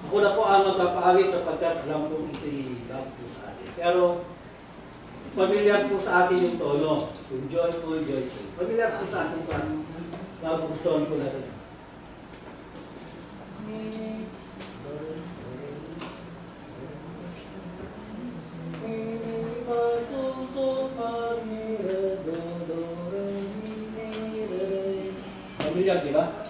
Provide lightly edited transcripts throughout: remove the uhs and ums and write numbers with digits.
Ako na po ang magpapaawit sapagkat alam kong ito'y bago po sa atin. Pero, familiar po sa atin yung tono. Yung joyful, joyful. Familiar po sa atin kung nagugustuhan po natin. Familiar, di ba?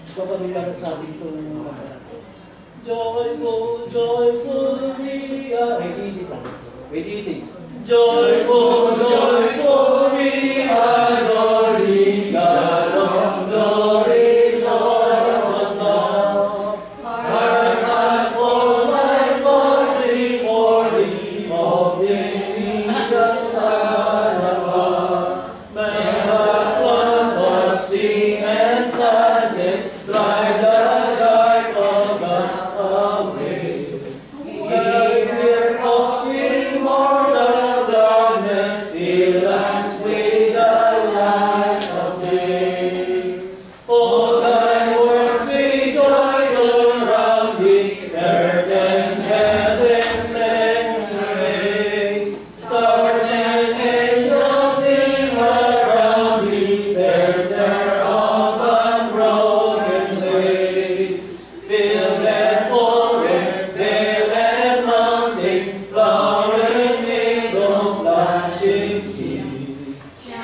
So, familiar sa atin itong mga joyful, joyful we are. Wait, easy pa. Wait, easy. Joyful, joyful we are, glory, God of glory, Lord of love. Hearts are full like voices for thee, opening the sun above. My heart was of sin and sadness, drive the dark of God away. Here of immortal darkness, fill us with the light of day. All thy works rejoice around thee, earth and heaven's praise. Stars and angels sing around thee, center of unbroken ways. Fill that forest, dale and mountain, flowering meadow, flashing sea.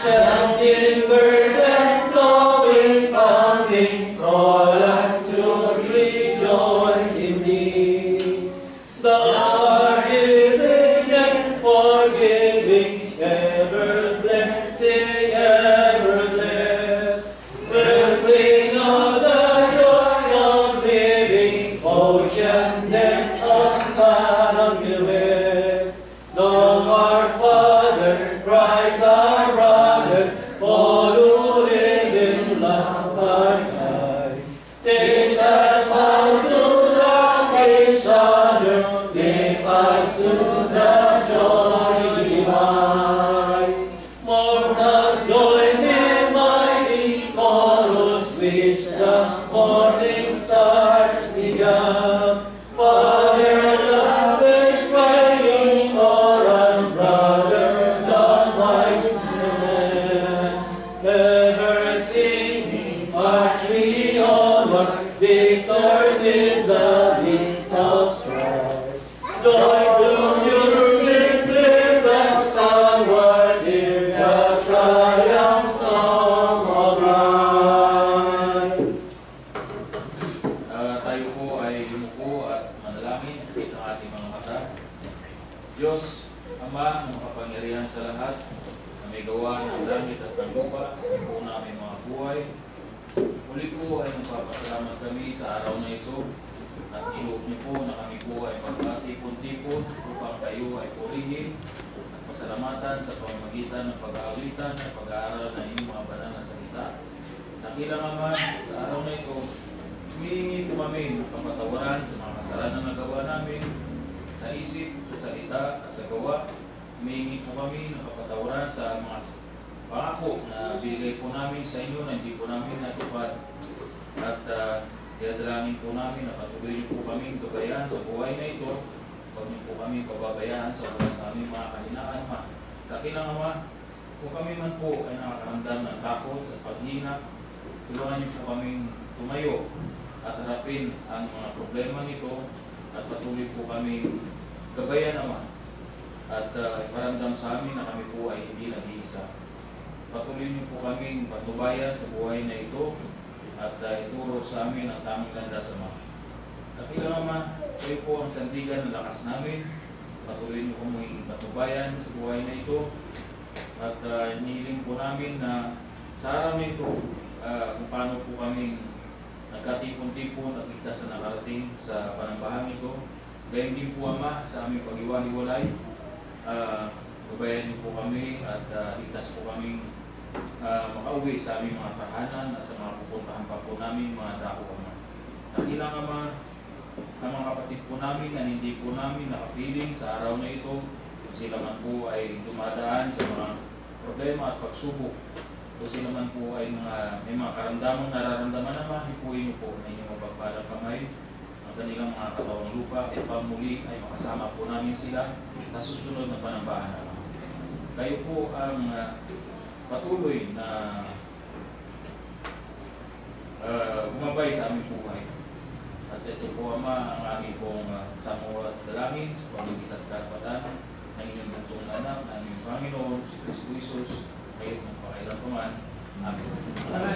Chanting birds and flowing fountain, call us to rejoice in thee. Thou art giving and forgiving, ever blessing, ever blessed. We'll sing of the joy of living, ocean depth of Manamis. Long our Father, Christ our brother, all who live in love our time. Teach us how to love each other, lift us to the joy divine. Mortals join in mighty chorus, which the morning stars began. Father, love is crying for us, brother, God, wise man. Ever singing, march we onward, victors is the beast of strife. Joyful music lifts us onward, in the triumph song of life. Tayo po ay yumuko at manalangin sa ating mga mata. Diyos, Ama ng makapangyarihan sa lahat, na may gawa ng langit at ng lupa sa buong naming mga buhay. Muli po ay nagpapasalamat kami sa araw na ito at iloob niyo po na kami po ay pagkatipon-tipon upang kayo ay purihin at pasalamatan sa pamamagitan ng pag-aawitan at pag-aaral ng inyong mga banal na salita. Dakilang Ama, sa araw na ito, humihingi po kami ng kapatawaran sa mga kasalanan na nagawa namin sa isip, sa salita at sa gawa. Humihingi po kami ng kapatawaran sa mga pangako na binigay po namin sa inyo na hindi po namin natupad. At dinadalangin po namin na patuloy niyo po kami tugayan sa buhay na ito. Huwag niyo po kami pababayaan sa oras namin mga kahinaan, Ama. Dakilang Ama, kung kami man po ay nakakaramdam ng takot at paghina, tulungan niyo po kaming tumayo at harapin ang mga problema nito at patuloy po kami gabayan, Ama, at iparamdam sa amin na kami po ay hindi nag-iisa. Patuloy niyo po kaming patnubayan sa buhay na ito at ituro sa amin ang tamang landas, Ama. Dakilang Ama, kayo po ang sandigan ng lakas namin. Patuloy niyo kaming patnubayan sa buhay na ito at inihiling po namin na sa araw na ito kung paano po kaming nagkatipon-tipon at ligtas na nakarating sa panambahang ito. Gayun din po Ama sa aming pag-iwa-hiwalay. Gabayan niyo po kami at ligtas po kaming makauwi sa aming mga tahanan at sa mga pupuntahan pa po namin mga dako Ama. Dakilang Ama, ang mga kapatid po namin na hindi po namin nakapiling sa araw na ito, kung sila man po ay dumadaan sa mga problema at pagsubok, kung sila man po ay may mga karamdamang nararamdaman Ama, hipuin niyo po na inyong mapagpalang kamay ang kanilang mga katawang lupa upang muli ay makasama po namin sila sa susunod na panambahan Ama. Kayo po ang patuloy na gumabay sa aming buhay. At ito po Ama ang aming pong samuha at dalangin sa pamamagitan at karapatan ng inyong bugtong anak, ng aming Panginoon, si Kristo Jesus, ngayon ng pakailan paman. Amen.